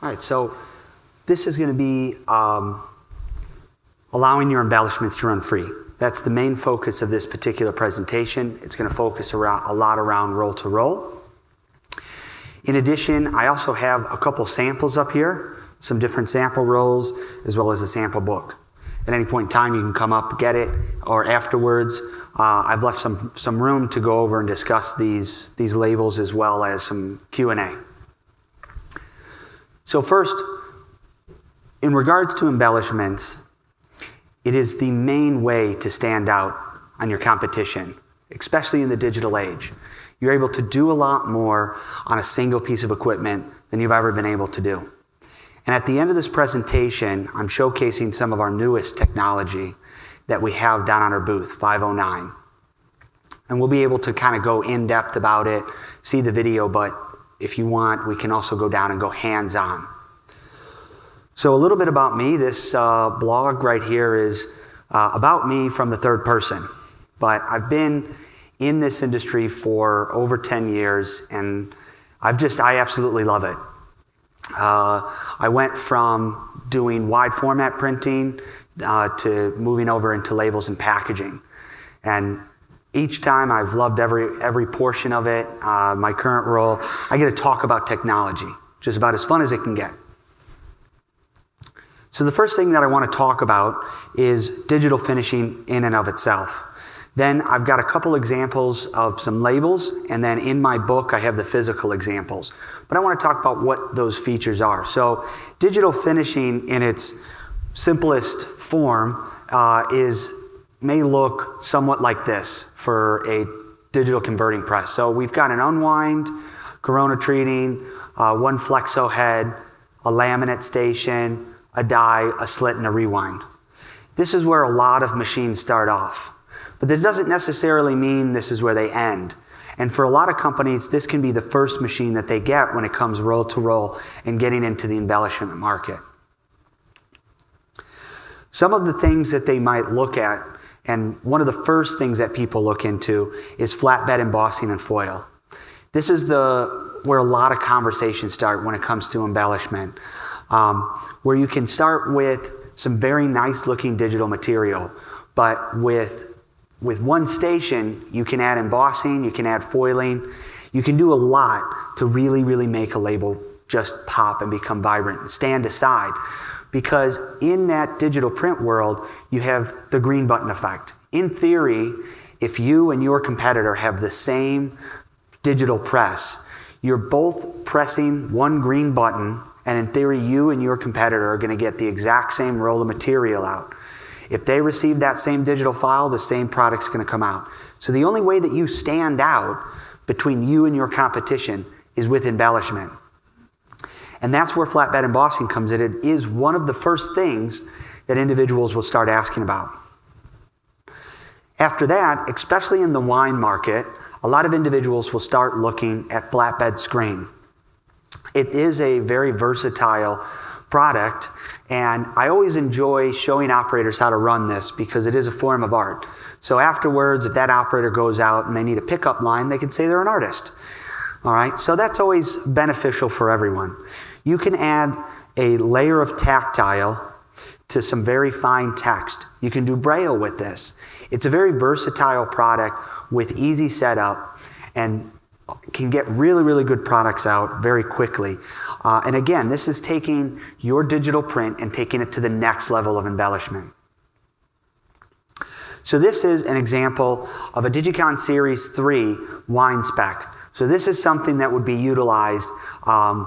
All right, so this is going to be allowing your embellishments to run free. That's the main focus of this particular presentation. It's going to focus a lot around roll-to-roll. In addition, I also have a couple samples up here, some different sample rolls, as well as a sample book. At any point in time, you can come up, get it, or afterwards. I've left some room to go over and discuss these labels as well as some Q&A. So first, in regards to embellishments, it is the main way to stand out on your competition, especially in the digital age. You're able to do a lot more on a single piece of equipment than you've ever been able to do. And at the end of this presentation, I'm showcasing some of our newest technology that we have down on our booth, 509. And we'll be able to kind of go in depth about it, see the video, but if you want, we can also go down and go hands-on. So a little bit about me. This blog right here is about me from the third person. But I've been in this industry for over 10 years, and I absolutely love it. I went from doing wide format printing to moving over into labels and packaging. And each time I've loved every portion of it. My current role, I get to talk about technology, which is about as fun as it can get. So the first thing that I want to talk about is digital finishing in and of itself. Then I've got a couple examples of some labels, and then in my book I have the physical examples. But I want to talk about what those features are. So digital finishing in its simplest form may look somewhat like this for a digital converting press. So we've got an unwind, corona treating, one flexo head, a laminate station, a die, a slit, and a rewind. This is where a lot of machines start off. But this doesn't necessarily mean this is where they end. And for a lot of companies, this can be the first machine that they get when it comes roll to roll and getting into the embellishment market. Some of the things that they might look at, and one of the first things that people look into, is flatbed embossing and foil. This is where a lot of conversations start when it comes to embellishment, where you can start with some very nice looking digital material, but with one station, you can add embossing, you can add foiling, you can do a lot to really, really make a label just pop and become vibrant and stand aside. Because in that digital print world, you have the green button effect. In theory, if you and your competitor have the same digital press, you're both pressing one green button, and in theory, you and your competitor are going to get the exact same roll of material out. If they receive that same digital file, the same product's going to come out. So the only way that you stand out between you and your competition is with embellishment. And that's where flatbed embossing comes in. It is one of the first things that individuals will start asking about. After that, especially in the wine market, a lot of individuals will start looking at flatbed screen. It is a very versatile product, and I always enjoy showing operators how to run this because it is a form of art. So afterwards, if that operator goes out and they need a pickup line, they can say they're an artist. All right, so that's always beneficial for everyone. You can add a layer of tactile to some very fine text. You can do Braille with this. It's a very versatile product with easy setup and can get really, really good products out very quickly. And again, this is taking your digital print and taking it to the next level of embellishment. So this is an example of a Digicon Series 3 wine spec. So this is something that would be utilized a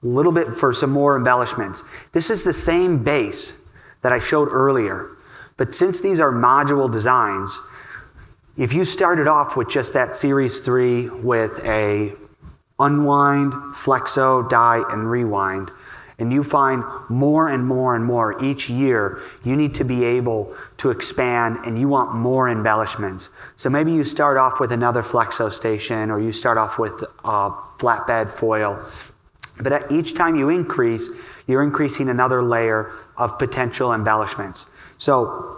little bit for some more embellishments. This is the same base that I showed earlier, but since these are module designs, if you started off with just that Series 3 with a unwind, flexo, die, and rewind, and you find more and more and more each year, you need to be able to expand and you want more embellishments. So maybe you start off with another flexo station or you start off with flatbed foil. But each time you increase, you're increasing another layer of potential embellishments. So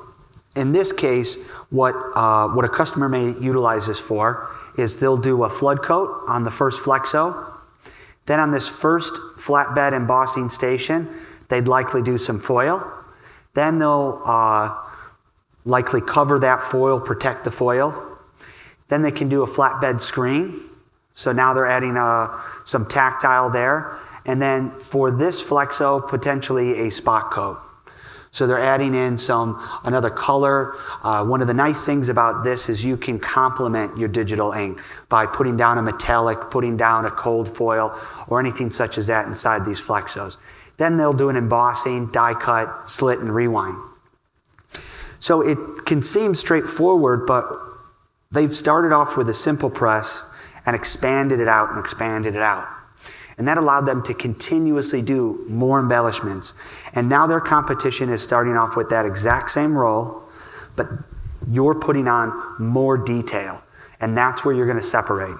in this case, what a customer may utilize this for is they'll do a flood coat on the first flexo. Then on this first flatbed embossing station, they'd likely do some foil. Then they'll likely cover that foil, protect the foil. Then they can do a flatbed screen. So now they're adding some tactile there. And then for this flexo, potentially a spot coat. So they're adding in another color. One of the nice things about this is you can complement your digital ink by putting down a metallic, putting down a cold foil, or anything such as that inside these flexos. Then they'll do an embossing, die cut, slit, and rewind. So it can seem straightforward, but they've started off with a simple press and expanded it out and expanded it out. And that allowed them to continuously do more embellishments. And now their competition is starting off with that exact same roll, but you're putting on more detail. And that's where you're going to separate.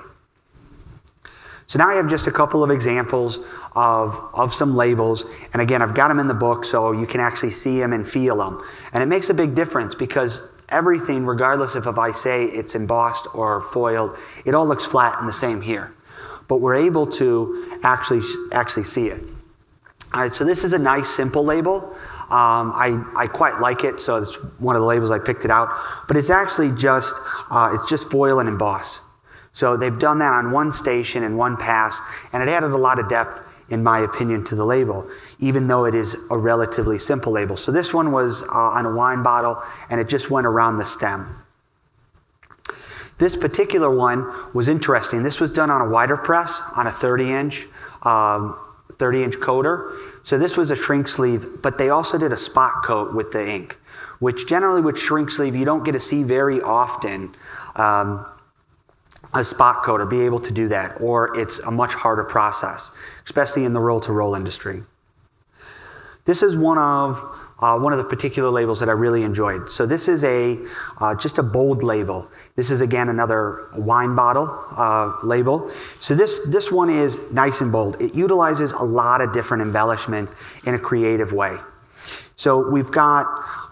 So now I have just a couple of examples of some labels. And again, I've got them in the book so you can actually see them and feel them. And it makes a big difference because everything, regardless if I say it's embossed or foiled, it all looks flat and the same here. But we're able to actually see it. All right, so this is a nice, simple label. I quite like it, so it's one of the labels I picked it out. But it's actually just foil and emboss. So they've done that on one station in one pass, and it added a lot of depth, in my opinion, to the label, even though it is a relatively simple label. So this one was on a wine bottle, and it just went around the stem. This particular one was interesting. This was done on a wider press, on a 30-inch coater. So this was a shrink sleeve, but they also did a spot coat with the ink, which generally with shrink sleeve, you don't get to see very often a spot coat or be able to do that, or it's a much harder process, especially in the roll-to-roll industry. This is one of the particular labels that I really enjoyed. So this is just a bold label. This is, again, another wine bottle label. So this one is nice and bold. It utilizes a lot of different embellishments in a creative way. So we've got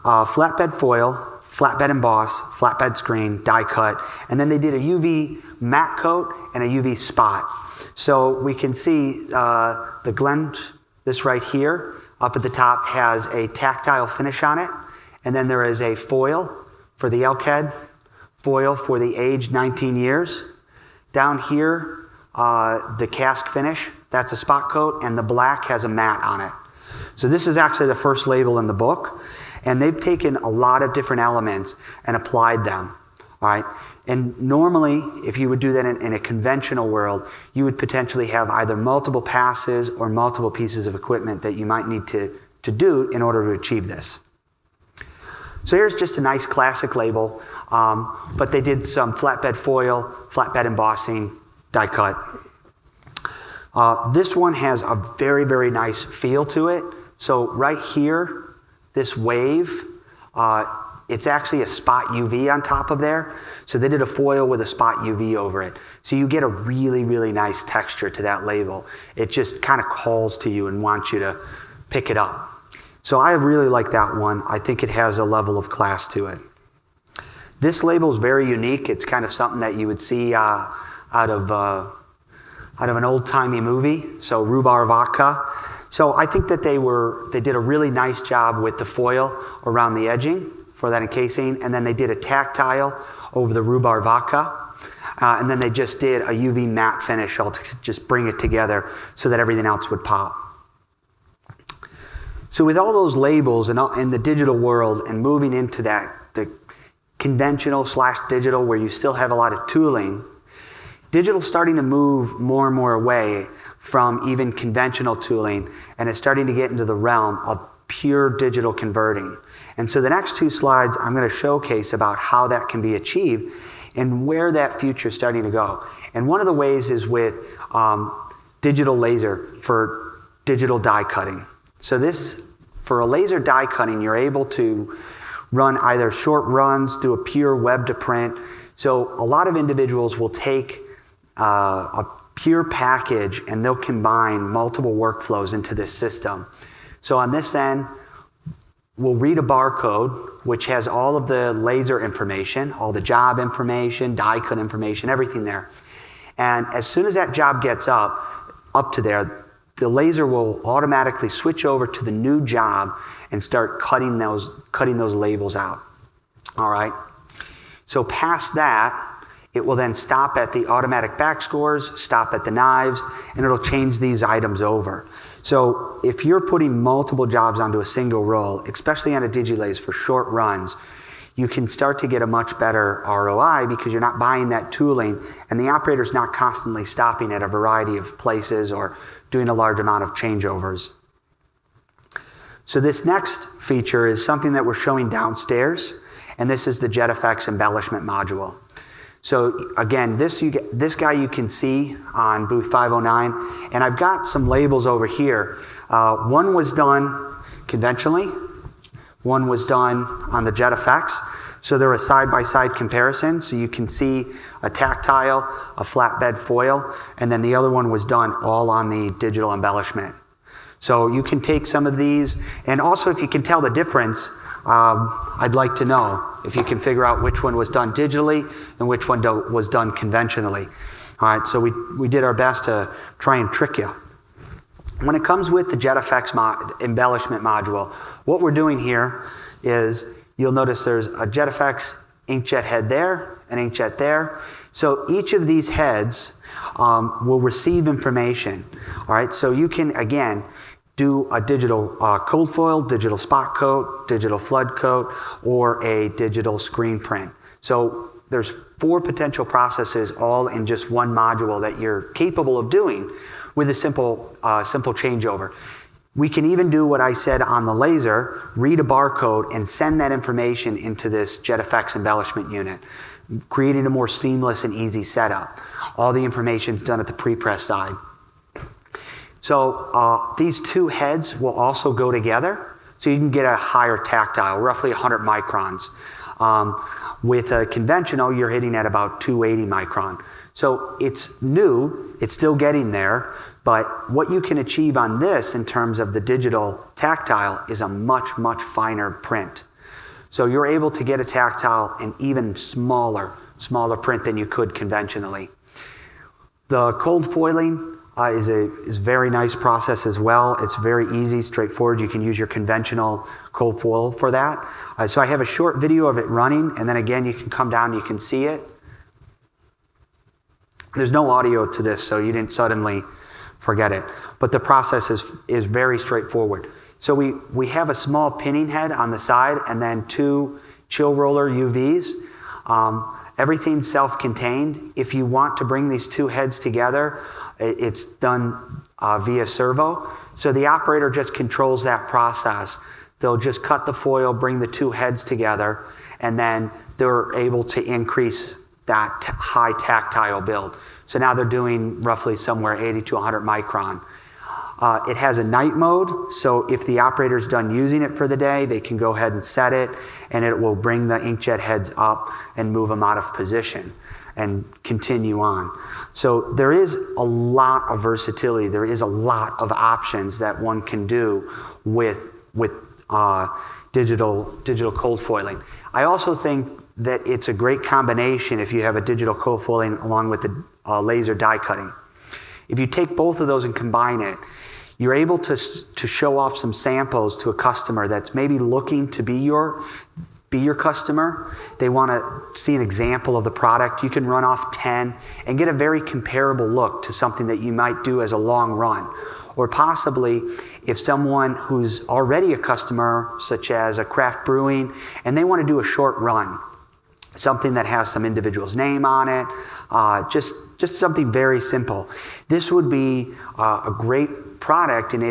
flatbed foil, flatbed emboss, flatbed screen, die cut, and then they did a UV matte coat and a UV spot. So we can see the glint, this right here, up at the top has a tactile finish on it, and then there is a foil for the elk head, foil for the age 19 years. Down here, the cask finish, that's a spot coat, and the black has a matte on it. So this is actually the first label in the book, and they've taken a lot of different elements and applied them. All right. And normally, if you would do that in a conventional world, you would potentially have either multiple passes or multiple pieces of equipment that you might need to do in order to achieve this. So here's just a nice classic label, but they did some flatbed foil, flatbed embossing, die cut. This one has a very, very nice feel to it. So right here, this wave, it's actually a spot UV on top of there. So they did a foil with a spot UV over it. So you get a really, really nice texture to that label. It just kind of calls to you and wants you to pick it up. So I really like that one. I think it has a level of class to it. This label is very unique. It's kind of something that you would see out of an old-timey movie. So rhubarb vodka. So I think that they did a really nice job with the foil around the edging for that encasing, and then they did a tactile over the rhubarb vodka, and then they just did a UV matte finish all to just bring it together so that everything else would pop. So with all those labels and in the digital world and moving into the conventional / digital where you still have a lot of tooling, digital's starting to move more and more away from even conventional tooling, and it's starting to get into the realm of pure digital converting. And so the next two slides, I'm going to showcase about how that can be achieved and where that future is starting to go. And one of the ways is with digital laser for digital die cutting. So for a laser die cutting, you're able to run either short runs, do a pure web to print. So a lot of individuals will take a pure package and they'll combine multiple workflows into this system. So on this end, we'll read a barcode, which has all of the laser information, all the job information, die cut information, everything there. And as soon as that job gets up, up to there, the laser will automatically switch over to the new job and start cutting those labels out. All right. So past that, it will then stop at the automatic back scores, stop at the knives, and it'll change these items over. So if you're putting multiple jobs onto a single roll, especially on a DigiLase for short runs, you can start to get a much better ROI because you're not buying that tooling and the operator's not constantly stopping at a variety of places or doing a large amount of changeovers. So this next feature is something that we're showing downstairs, and this is the JetFX embellishment module. So again, this guy you can see on booth 509, and I've got some labels over here. One was done conventionally, one was done on the JetFX. So they're a side-by-side comparison, so you can see a tactile, a flatbed foil, and then the other one was done all on the digital embellishment. So you can take some of these, and also if you can tell the difference, I'd like to know if you can figure out which one was done digitally and which one was done conventionally. All right, so we did our best to try and trick you. When it comes with the JetFX embellishment module, what we're doing here is you'll notice there's a JetFX inkjet head there, an inkjet there. So each of these heads will receive information. All right, so you can, again, do a digital cold foil, digital spot coat, digital flood coat, or a digital screen print. So there's 4 potential processes all in just one module that you're capable of doing with a simple changeover. We can even do what I said on the laser, read a barcode and send that information into this JetFX embellishment unit, creating a more seamless and easy setup. All the information's done at the pre-press side. So these 2 heads will also go together, so you can get a higher tactile, roughly 100 microns. With a conventional, you're hitting at about 280 micron. So it's new, it's still getting there, but what you can achieve on this in terms of the digital tactile is a much, much finer print. So you're able to get a tactile in even smaller print than you could conventionally. The cold foiling is a very nice process as well. It's very easy, straightforward. You can use your conventional cold foil for that. So I have a short video of it running, and then again, you can come down, you can see it. There's no audio to this, so you didn't suddenly forget it. But the process is very straightforward. So we have a small pinning head on the side, and then 2 chill roller UVs. Everything's self-contained. If you want to bring these 2 heads together, it's done via servo. So the operator just controls that process. They'll just cut the foil, bring the 2 heads together, and then they're able to increase that high tactile build. So now they're doing roughly somewhere 80 to 100 micron. It has a night mode, so if the operator's done using it for the day, they can go ahead and set it, and it will bring the inkjet heads up and move them out of position and continue on. So there is a lot of versatility. There is a lot of options that one can do with digital cold foiling. I also think that it's a great combination if you have a digital cold foiling along with the laser die cutting. If you take both of those and combine it, you're able to show off some samples to a customer that's maybe looking to be your customer. They want to see an example of the product. You can run off 10 and get a very comparable look to something that you might do as a long run. Or possibly if someone who's already a customer, such as a craft brewing, and they want to do a short run, something that has some individual's name on it, just something very simple. This would be a great product and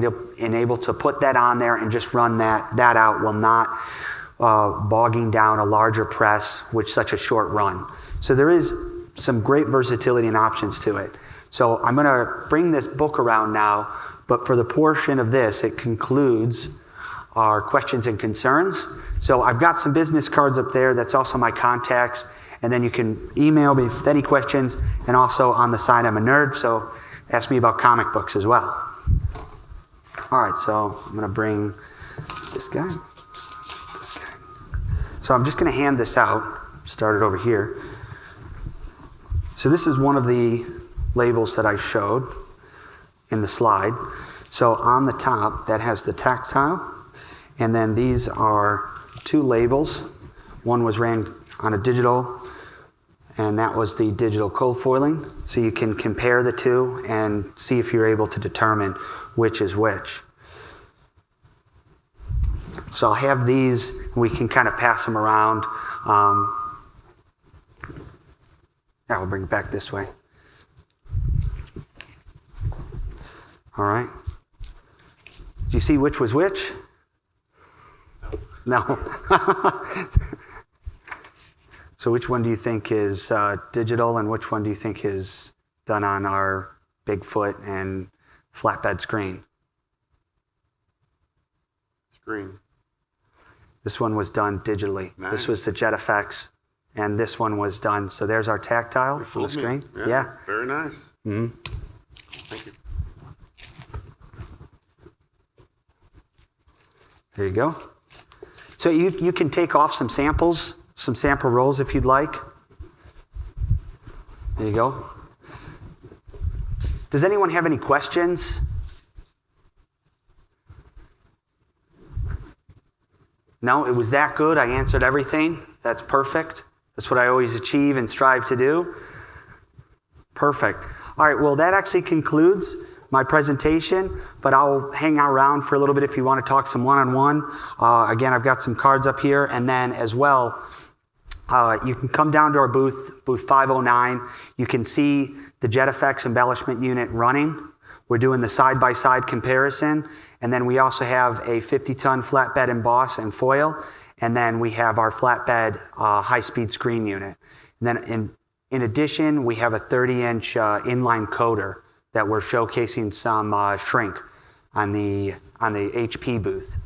able to put that on there and just run that out while not bogging down a larger press with such a short run. So there is some great versatility and options to it. So I'm going to bring this book around now, but for the portion of this, it concludes our questions and concerns. So I've got some business cards up there. That's also my contacts. And then you can email me with any questions. And also on the side, I'm a nerd, so ask me about comic books as well. All right, so I'm going to bring this guy. So I'm just going to hand this out. Start it over here. So this is one of the labels that I showed. in the slide. So on the top, that has the tactile. And then these are 2 labels. One was ran on a digital, and that was the digital cold foiling. So you can compare the two and see if you're able to determine which is which. So I'll have these, we can kind of pass them around. We'll bring it back this way. All right. Do you see which was which? No. So which one do you think is digital, and which one do you think is done on our Bigfoot and flatbed screen? Screen. This one was done digitally. Nice. This was the JetFX, and this one was done. So there's our tactile on the screen. Yeah. Very nice. Mm-hmm. Thank you. There you go. So you can take off some samples, some sample rolls if you'd like. There you go. Does anyone have any questions? No, it was that good. I answered everything. That's perfect. That's what I always achieve and strive to do. Perfect. All right, well, that actually concludes my presentation, but I'll hang around for a little bit if you want to talk some one-on-one. Again, I've got some cards up here, and then as well, you can come down to our booth 509. You can see the JetFX embellishment unit running. We're doing the side-by-side comparison, and then we also have a 50-ton flatbed emboss and foil, and then we have our flatbed high-speed screen unit. And then in addition, we have a 30-inch inline coater that we're showcasing some shrink on the HP booth.